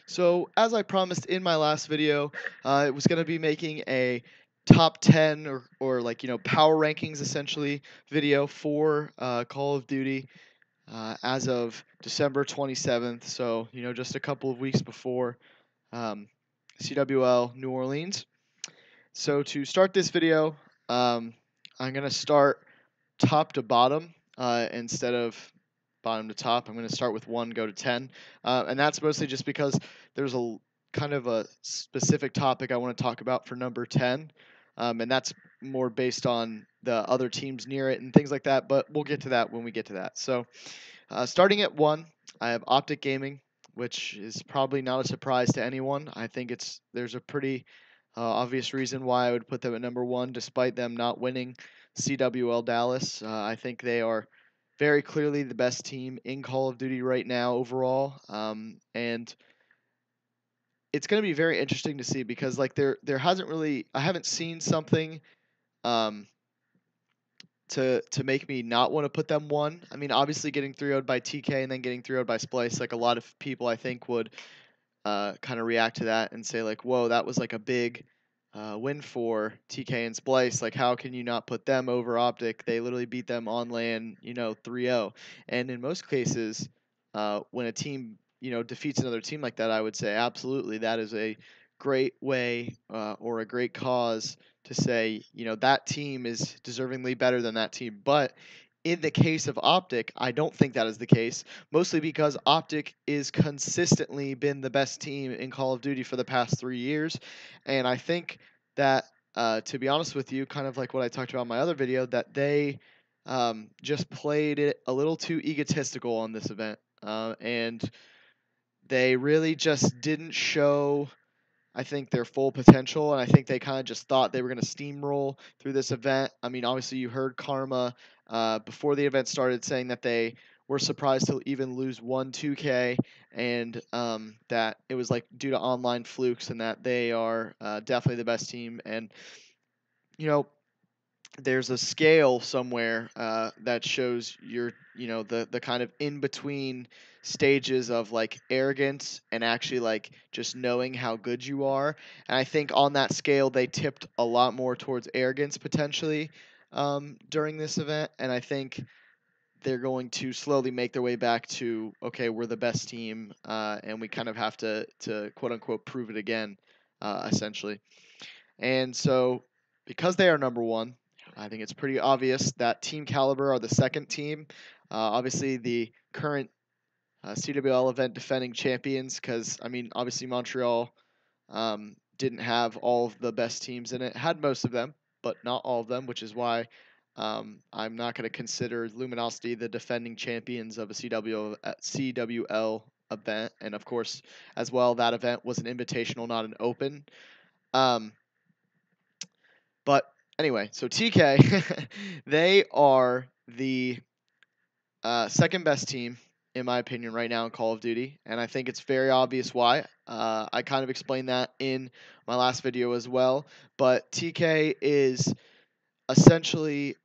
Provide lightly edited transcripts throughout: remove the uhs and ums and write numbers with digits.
So, as I promised in my last video, it was going to be making a top 10 or like, power rankings essentially video for Call of Duty as of December 27th. So, just a couple of weeks before um, CWL New Orleans. So, to start this video, I'm going to start top to bottom instead of bottom to top. I'm going to start with 1, go to 10. And that's mostly just because there's a kind of a specific topic I want to talk about for number 10. And that's more based on the other teams near it and things like that. But we'll get to that when we get to that. So starting at 1, I have OpTic Gaming, which is probably not a surprise to anyone. I think there's a pretty obvious reason why I would put them at number 1, despite them not winning CWL Dallas. I think they are very clearly the best team in Call of Duty right now overall, and it's going to be very interesting to see because like there hasn't really I haven't seen something um, to make me not want to put them 1. I mean, obviously getting 3-0'd by TK and then getting 3-0'd by Splice, like a lot of people I think would kind of react to that and say like, "Whoa, that was like a big win for TK and Splice. Like, how can you not put them over OpTic? They literally beat them on LAN, 3-0." And in most cases, when a team defeats another team like that, I would say absolutely that is a great way or a great cause to say that team is deservingly better than that team. But in the case of OpTic, I don't think that is the case, mostly because OpTic is consistently been the best team in Call of Duty for the past 3 years, and I think that, to be honest with you, kind of like what I talked about in my other video, that they just played it a little too egotistical on this event, and they really just didn't show, I think, their full potential, and I think they kind of just thought they were going to steamroll through this event. I mean, obviously, you heard Karma before the event started saying that they were surprised to even lose 1-2K, and that it was like due to online flukes, and that they are definitely the best team. And you know, there's a scale somewhere that shows the kind of in between stages of like arrogance and actually like just knowing how good you are, and I think on that scale they tipped a lot more towards arrogance potentially during this event, and I think they're going to slowly make their way back to, okay, we're the best team, and we kind of have to quote unquote prove it again, essentially. And so, because they are number 1, I think it's pretty obvious that Team Caliber are the second team. Obviously, the current CWL event defending champions, because, I mean, obviously Montreal didn't have all of the best teams in it, had most of them, but not all of them, which is why I'm not going to consider Luminosity the defending champions of a CWL event. And of course, as well, that event was an invitational, not an open. Um, but anyway, so TK, they are the second best team, in my opinion, right now in Call of Duty. And I think it's very obvious why. I kind of explained that in my last video as well. But TK is essentially,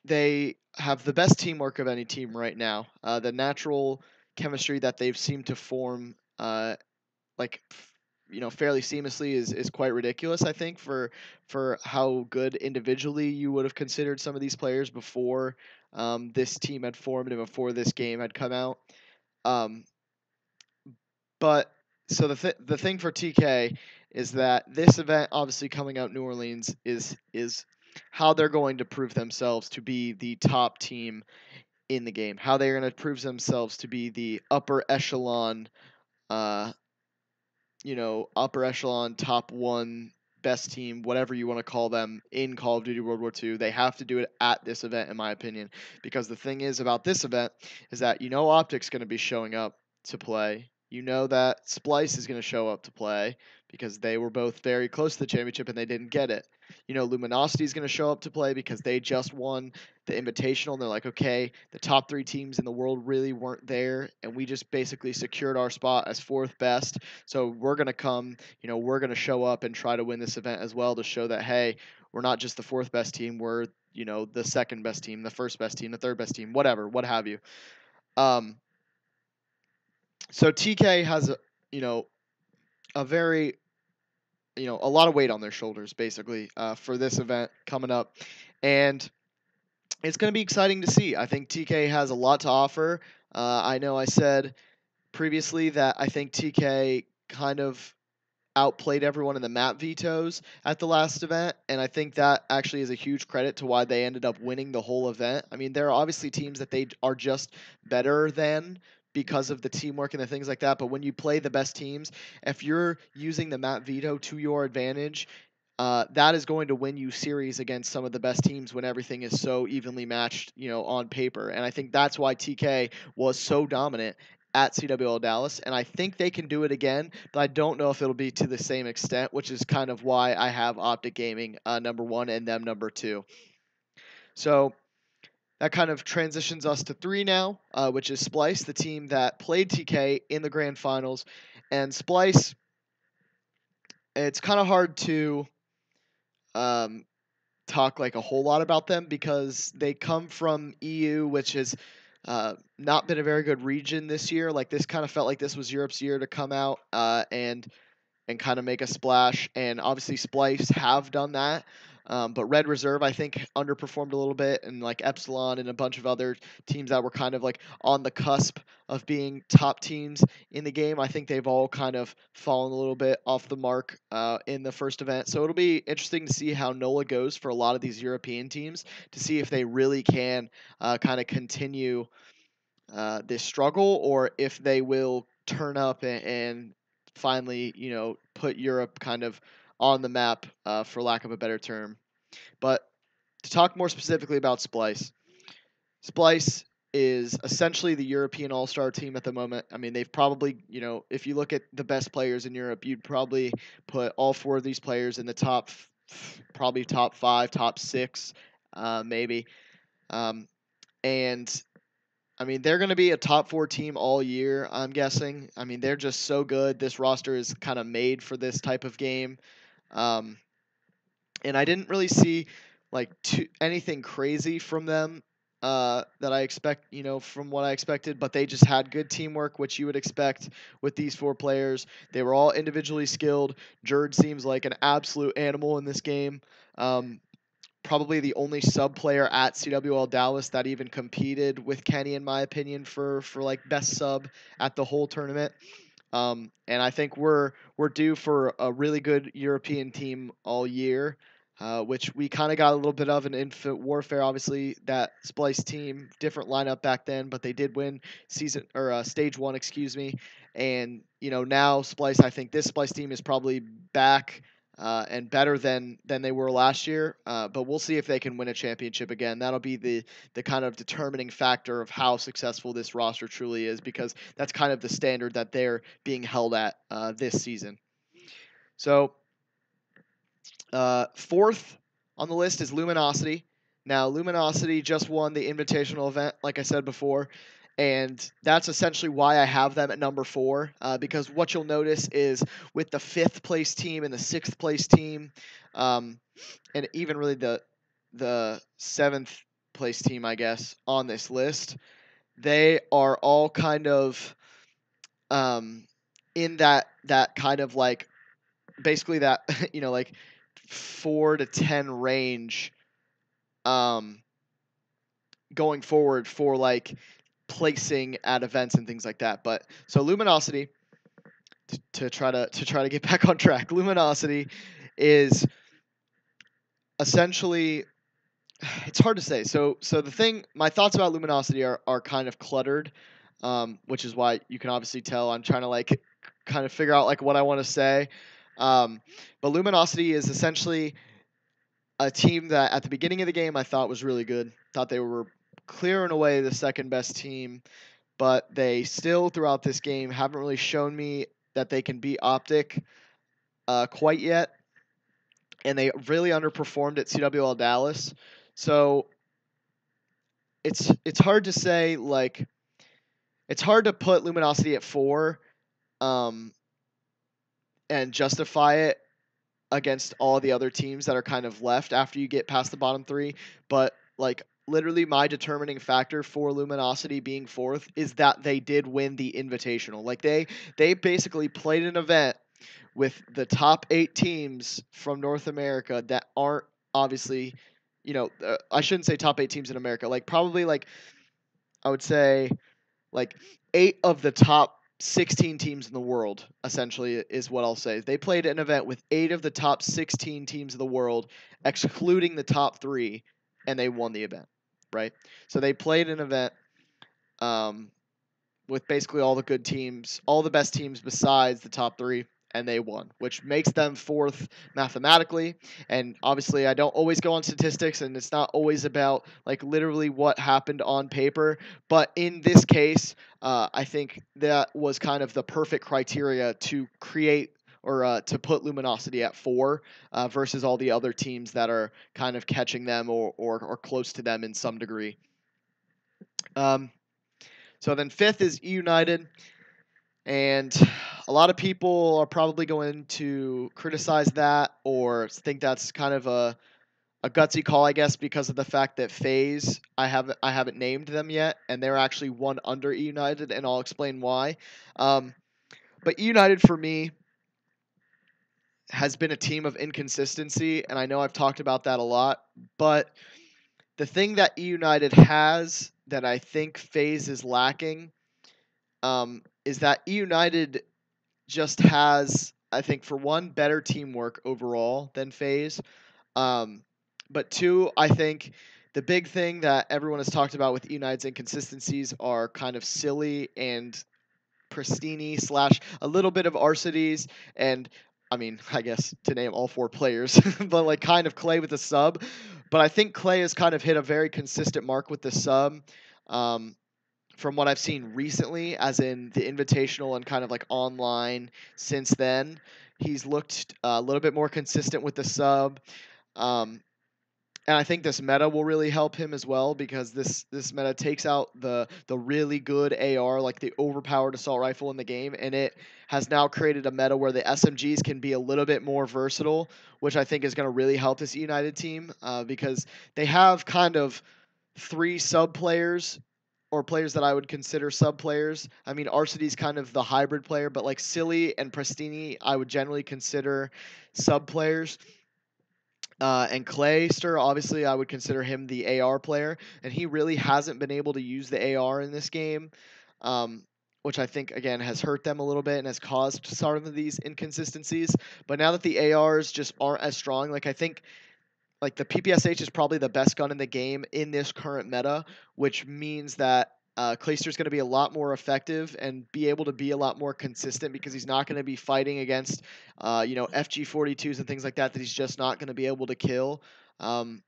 they have the best teamwork of any team right now. The natural chemistry that they've seemed to form, like fairly seamlessly is quite ridiculous, I think, for how good individually you would have considered some of these players before this team had formed and before this game had come out. Um, but so the thing for TK is that this event, obviously coming out New Orleans, is how they're going to prove themselves to be the top team in the game, how they're going to prove themselves to be the upper echelon, uh, upper echelon, top 1 best team, whatever you want to call them, in Call of Duty World War II. They have to do it at this event, in my opinion, because the thing is about this event is that OpTic's going to be showing up to play. You know that Splice is going to show up to play because they were both very close to the championship and they didn't get it. Luminosity is going to show up to play because they just won the Invitational, and they're like, okay, the top 3 teams in the world really weren't there, and we just basically secured our spot as 4th best. So we're going to come, we're going to show up and try to win this event as well, to show that, hey, we're not just the 4th best team, we're, the 2nd best team, the 1st best team, the 3rd best team, whatever, what have you. Um, So TK has you know a very a lot of weight on their shoulders basically for this event coming up, and it's going to be exciting to see. I think TK has a lot to offer. I know I said previously that I think TK kind of outplayed everyone in the map vetoes at the last event, and I think that actually is a huge credit to why they ended up winning the whole event. I mean, there are obviously teams that they are just better than because of the teamwork and the things like that, but when you play the best teams, if you're using the map veto to your advantage, that is going to win you series against some of the best teams when everything is so evenly matched, on paper. And I think that's why TK was so dominant at CWL Dallas, and I think they can do it again, but I don't know if it'll be to the same extent, which is kind of why I have OpTic Gaming number one and them number two. So that kind of transitions us to three now, which is Splice, the team that played TK in the grand finals. And Splice, it's kind of hard to um, talk like a whole lot about them because they come from EU, which has not been a very good region this year. Like this kind of felt like this was Europe's year to come out and kind of make a splash. And obviously, Splice have done that. But Red Reserve, I think, underperformed a little bit, and like Epsilon and a bunch of other teams that were kind of like on the cusp of being top teams in the game, I think they've all kind of fallen a little bit off the mark in the first event. So it'll be interesting to see how NOLA goes for a lot of these European teams to see if they really can kind of continue this struggle, or if they will turn up and finally, put Europe kind of on the map, for lack of a better term. But to talk more specifically about Splice, Splice is essentially the European All-Star team at the moment. I mean, they've probably, if you look at the best players in Europe, you'd probably put all four of these players in the top, probably top five, top six, maybe. Um, and I mean, they're going to be a top four team all year, I'm guessing. I mean, they're just so good. This roster is kind of made for this type of game. Um, and I didn't really see like anything crazy from them that I expect, from what I expected, but they just had good teamwork, which you would expect with these four players. They were all individually skilled. Jerd seems like an absolute animal in this game. Probably the only sub player at CWL Dallas that even competed with Kenny, in my opinion, for like best sub at the whole tournament. And I think we're due for a really good European team all year, which we kind of got a little bit of in Infinite Warfare. Obviously, that Splice team, different lineup back then, but they did win season or stage one, excuse me. And now Splice, I think this Splice team is probably back. And better than they were last year, but we'll see if they can win a championship again. That'll be the kind of determining factor of how successful this roster truly is, because that's kind of the standard that they're being held at this season. So fourth on the list is Luminosity. Now, Luminosity just won the Invitational event, like I said before, and that's essentially why I have them at number four, because what you'll notice is with the fifth place team and the sixth place team, and even really the seventh place team, I guess, on this list, they are all kind of in that kind of like basically that like 4 to 10 range going forward for like placing at events and things like that. But so Luminosity, to try to get back on track, Luminosity is essentially, it's hard to say. So my thoughts about Luminosity are kind of cluttered, which is why you can obviously tell I'm trying to like kind of figure out like what I want to say. But Luminosity is essentially a team that at the beginning of the game I thought was really good. Thought they were clear and away the second best team, but they still throughout this game haven't really shown me that they can beat OpTic quite yet, and they really underperformed at CWL Dallas. So it's hard to say, like, it's hard to put Luminosity at four um, and justify it against all the other teams that are kind of left after you get past the bottom three. But like literally my determining factor for Luminosity being fourth is that they did win the Invitational. Like they basically played an event with the top 8 teams from North America that aren't obviously, I shouldn't say top 8 teams in America. Like probably like I would say like 8 of the top 16 teams in the world essentially is what I'll say. They played an event with 8 of the top 16 teams of the world, excluding the top 3, and they won the event, right? So they played an event um, with basically all the good teams, all the best teams besides the top 3, and they won, which makes them fourth mathematically. And obviously, I don't always go on statistics, and it's not always about like literally what happened on paper. But in this case, I think that was kind of the perfect criteria to create or to put Luminosity at 4 versus all the other teams that are kind of catching them or close to them in some degree. So then fifth is E United. And a lot of people are probably going to criticize that or think that's kind of a gutsy call, I guess, because of the fact that FaZe, I haven't named them yet, and they're actually one under E United, and I'll explain why. But E United for me has been a team of inconsistency, and I know I've talked about that a lot, but the thing that E United has that I think FaZe is lacking is that E United just has, I think, for one, better teamwork overall than FaZe. But two, I think the big thing that everyone has talked about with United's inconsistencies are kind of Silly and Pristini slash a little bit of Arcides and I mean, I guess to name all 4 players, but like kind of Clay with the sub. But I think Clay has kind of hit a very consistent mark with the sub. Um, from what I've seen recently, as in the Invitational and kind of like online since then, he's looked a little bit more consistent with the sub. Um, and I think this meta will really help him as well because this meta takes out the really good AR, like the overpowered assault rifle in the game, and it has now created a meta where the SMGs can be a little bit more versatile, which I think is going to really help this United team because they have kind of 3 sub players or players that I would consider sub players. I mean, Arcidy's kind of the hybrid player, but like Silly and Pristini, I would generally consider sub players. And Clayster, obviously, I would consider him the AR player, and he really hasn't been able to use the AR in this game, which I think again has hurt them a little bit and has caused some of these inconsistencies. But now that the ARs just aren't as strong, like I think like the PPSH is probably the best gun in the game in this current meta, which means that Clayster's going to be a lot more effective and be able to be a lot more consistent because he's not going to be fighting against, FG42s and things like that he's just not going to be able to kill.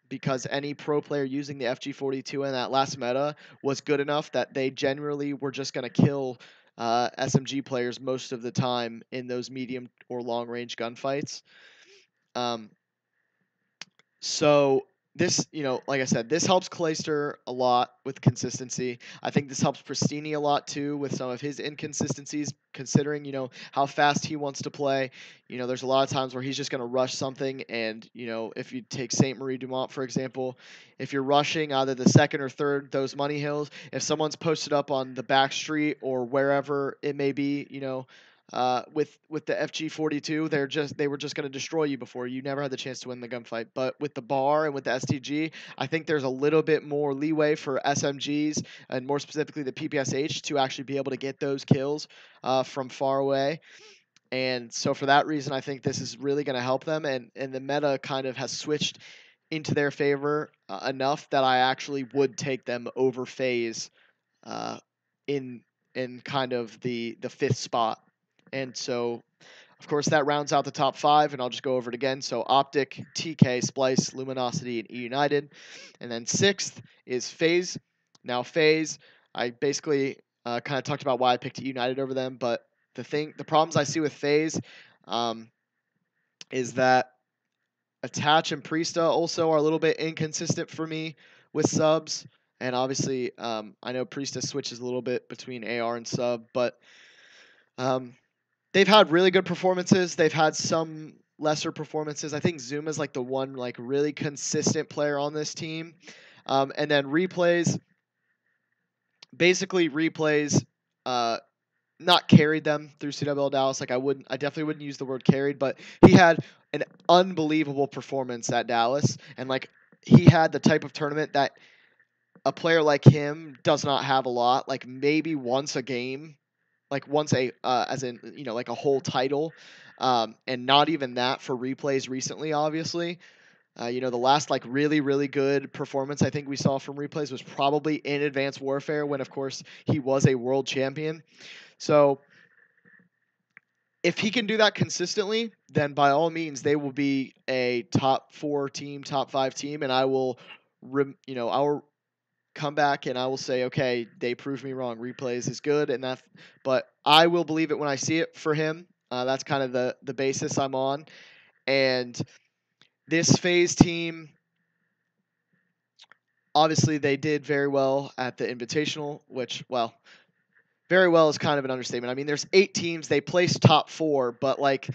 Because any pro player using the FG42 in that last meta was good enough that they generally were just going to kill SMG players most of the time in those medium or long range gunfights. So this, like I said, this helps Clayster a lot with consistency. I think this helps Pristini a lot too with some of his inconsistencies, considering, how fast he wants to play. There's a lot of times where he's just going to rush something. And, if you take St. Marie Dumont, for example, if you're rushing either the second or third, those money hills, if someone's posted up on the back street or wherever it may be, with the FG42, they were just going to destroy you before you never had the chance to win the gunfight. But with the bar and with the STG, I think there's a little bit more leeway for SMGs and more specifically the PPSH to actually be able to get those kills from far away. And so for that reason, I think this is really going to help them. And the meta kind of has switched into their favor enough that I actually would take them over FaZe uh, in kind of the 5th spot. And so, of course, that rounds out the top 5, and I'll just go over it again. So OpTic, TK, Splice, Luminosity, and E United. And then 6th is FaZe. Now, FaZe, I basically kind of talked about why I picked E United over them, but the problems I see with FaZe is that Attach and Priesta also are a little bit inconsistent for me with subs. And obviously, I know Priesta switches a little bit between AR and sub, but they've had really good performances. They've had some lesser performances. I think Zuma's like the one like really consistent player on this team. And then replays, basically replays, not carried them through CWL Dallas. Like I definitely wouldn't use the word carried, but he had an unbelievable performance at Dallas, and like he had the type of tournament that a player like him does not have a lot. Like maybe once a game, like once a as in like a whole title, and not even that for replays recently. Obviously, the last like really good performance I think we saw from replays was probably in Advanced Warfare when of course he was a world champion. So if he can do that consistently, then by all means they will be a top 4 team, top 5 team, and I will, I'll come back and I will say, okay, they proved me wrong. Replays is good, but I will believe it when I see it for him. That's kind of the basis I'm on, and this phase team, obviously they did very well at the Invitational, which very well is kind of an understatement. I mean, there's 8 teams. They placed top 4, but like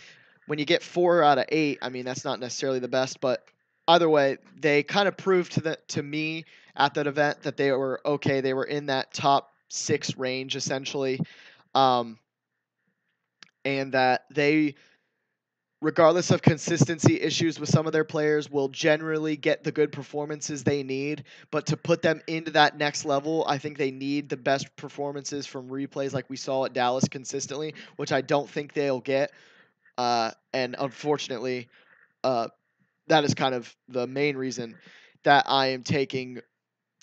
when you get 4 out of 8, I mean that's not necessarily the best. But either way, they kind of proved to me at that event that they were okay. They were in that top 6 range essentially, um, and that they, regardless of consistency issues with some of their players, will generally get the good performances they need. But to put them into that next level, I think they need the best performances from replays like we saw at Dallas consistently, which I don't think they'll get. And unfortunately, that is kind of the main reason that I am taking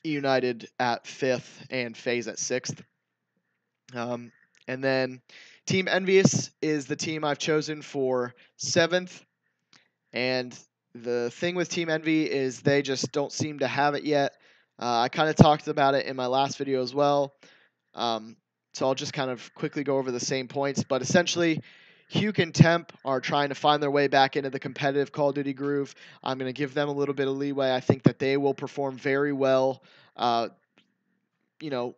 United at 5th and FaZe at 6th. And then Team Envious is the team I've chosen for 7th. And the thing with Team Envy is they just don't seem to have it yet. I kind of talked about it in my last video as well. So I'll just kind of quickly go over the same points. But essentially, Hugh and Temp are trying to find their way back into the competitive Call of Duty groove. I'm going to give them a little bit of leeway. I think that they will perform very well,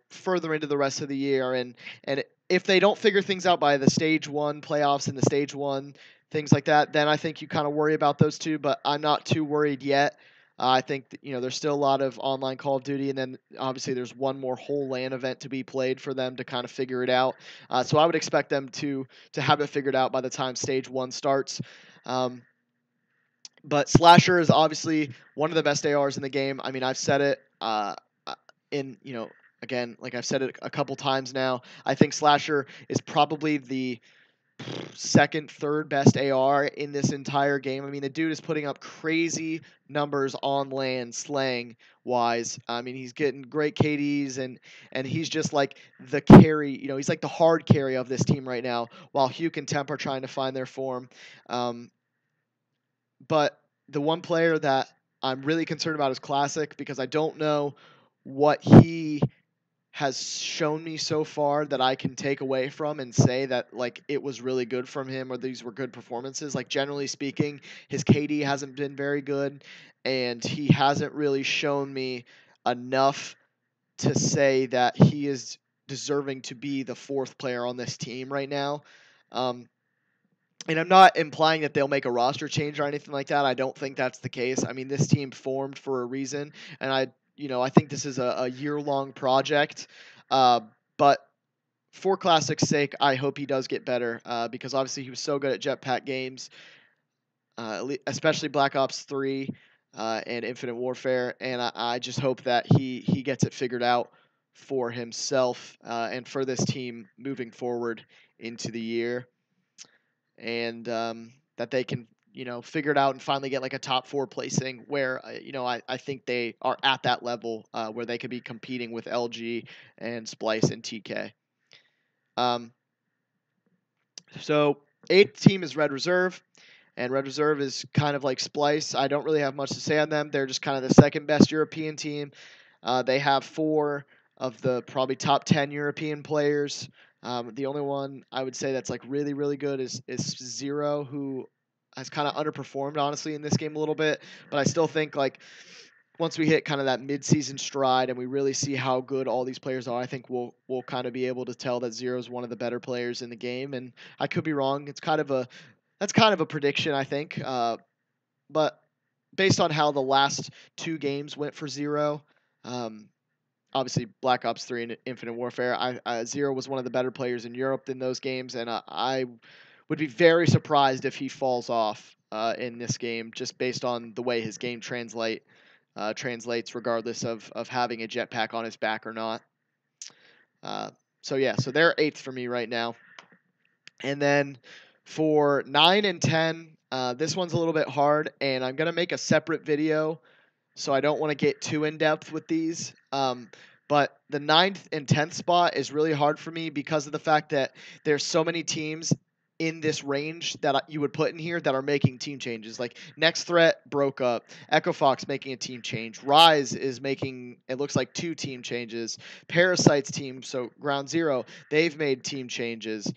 further into the rest of the year. And if they don't figure things out by the stage 1 playoffs and the stage 1 things like that, then I think you kind of worry about those two. But I'm not too worried yet. I think there's still a lot of online Call of Duty, and then obviously there's one more whole LAN event to be played for them to kind of figure it out. So I would expect them to have it figured out by the time stage 1 starts. But Slasher is obviously one of the best ARs in the game. I mean, I've said it again, like I've said it a couple times now. I think Slasher is probably the second, third best AR in this entire game. I mean, the dude is putting up crazy numbers on LAN slang wise. I mean, he's getting great KDs and he's just like the carry. He's like the hard carry of this team right now. While Hugh and Temp are trying to find their form. But the one player that I'm really concerned about is Classic, because I don't know what he has shown me so far that I can take away from and say that like it was really good from him or these were good performances. Like generally speaking, his KD hasn't been very good, and he hasn't really shown me enough to say that he is deserving to be the 4th player on this team right now. And I'm not implying that they'll make a roster change or anything like that. I don't think that's the case. I mean, this team formed for a reason, and I think this is a year-long project. But for Classic's sake, I hope he does get better, because obviously he was so good at Jetpack games, especially Black Ops 3 and Infinite Warfare, and I just hope that he gets it figured out for himself and for this team moving forward into the year. And that they can figure it out and finally get like a top 4 placing where I think they are at that level where they could be competing with LG and Splice and TK. So 8th team is Red Reserve, and Red Reserve is kind of like Splice. I don't really have much to say on them. They're just kind of the second best European team. They have 4 of the probably top 10 European players. The only one I would say that's like really good is Zero, who has kind of underperformed honestly in this game a little bit. But I still think like once we hit kind of that mid-season stride and we really see how good all these players are, I think we'll kind of be able to tell that Zero is one of the better players in the game. And I could be wrong. That's kind of a prediction, I think. But based on how the last 2 games went for Zero, Um, Obviously, Black Ops 3 and Infinite Warfare. Zero was one of the better players in Europe in those games, and I would be very surprised if he falls off in this game, just based on the way his game translates, regardless of having a jetpack on his back or not. So yeah, so they're eighth for me right now. And then for 9 and 10, this one's a little bit hard, and I'm gonna make a separate video, so I don't want to get too in depth with these. But the 9th and 10th spot is really hard for me because of the fact that there's so many teams in this range that you would put in here that are making team changes. Like Next Threat broke up, Echo Fox making a team change, Rise is making, it looks like, 2 team changes, Parasite's team, so Ground Zero, they've made team changes.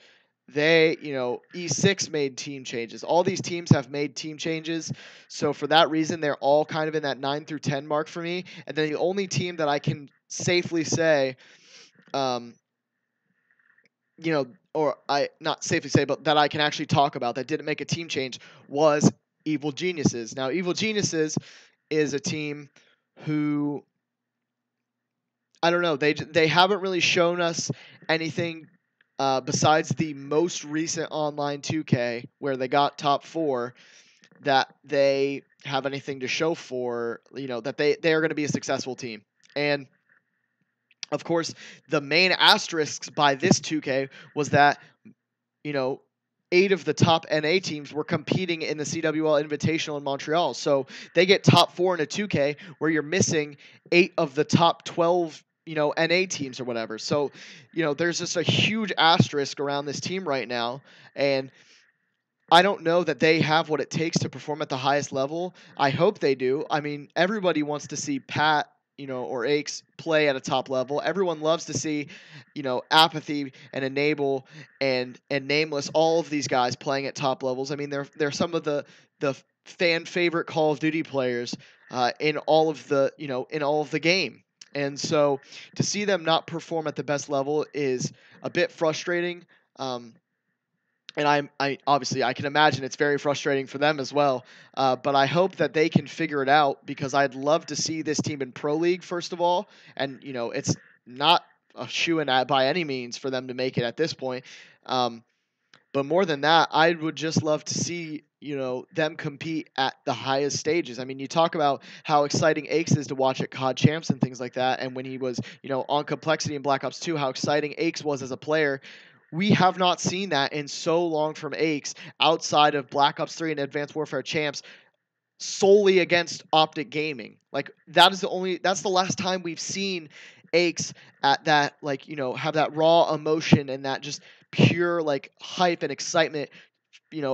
E6 made team changes. All these teams have made team changes. So for that reason, they're all kind of in that 9 through 10 mark for me. And then the only team that I can safely say, or I not safely say, but that I can actually talk about that didn't make a team change was Evil Geniuses. Now, Evil Geniuses is a team who, I don't know, they haven't really shown us anything besides the most recent online 2K where they got top 4, that they have anything to show for, that they are going to be a successful team. And of course, the main asterisks by this 2K was that, 8 of the top NA teams were competing in the CWL Invitational in Montreal. So they get top 4 in a 2K where you're missing 8 of the top 12, NA teams or whatever. So, there's just a huge asterisk around this team right now. And I don't know that they have what it takes to perform at the highest level. I hope they do. I mean, everybody wants to see Pat, or Aches play at a top level. Everyone loves to see, Apathy and Enable and Nameless, all of these guys playing at top levels. I mean, they're some of the fan favorite Call of Duty players in all of the game. And so to see them not perform at the best level is a bit frustrating. And I obviously I can imagine it's very frustrating for them as well. But I hope that they can figure it out, because I'd love to see this team in Pro League first of all. And it's not a shoe-in by any means for them to make it at this point. But more than that, I would just love to see them compete at the highest stages. I mean, you talk about how exciting Aches is to watch at COD Champs and things like that, and when he was on Complexity in Black Ops 2, how exciting Aches was as a player. We have not seen that in so long from Aches outside of Black Ops 3 and Advanced Warfare Champs, solely against OpTic Gaming. Like, that's the last time we've seen Aches at that, have that raw emotion and that just pure hype and excitement,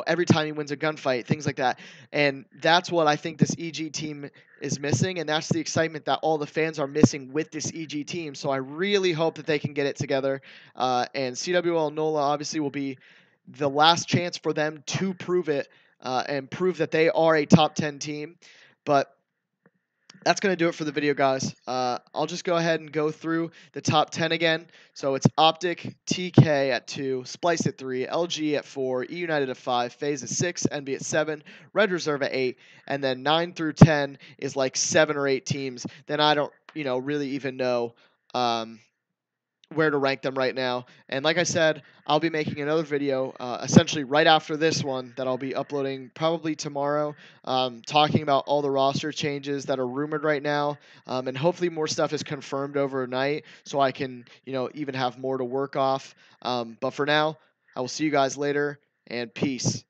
every time he wins a gunfight, things like that. And that's what I think this EG team is missing, and that's the excitement that all the fans are missing with this EG team. So I really hope that they can get it together. And CWL NOLA obviously will be the last chance for them to prove it and prove that they are a top 10 team. But that's going to do it for the video, guys. I'll just go ahead and go through the top 10 again. So it's OpTic, TK at 2, Splice at 3, LG at 4, E United at 5, FaZe at 6, NB at 7, Red Reserve at 8, and then 9 through 10 is like 7 or 8 teams. Then I don't, really even know where to rank them right now. And like I said, I'll be making another video essentially right after this one that I'll be uploading probably tomorrow, talking about all the roster changes that are rumored right now, and hopefully more stuff is confirmed overnight so I can even have more to work off. But for now, I will see you guys later, and peace.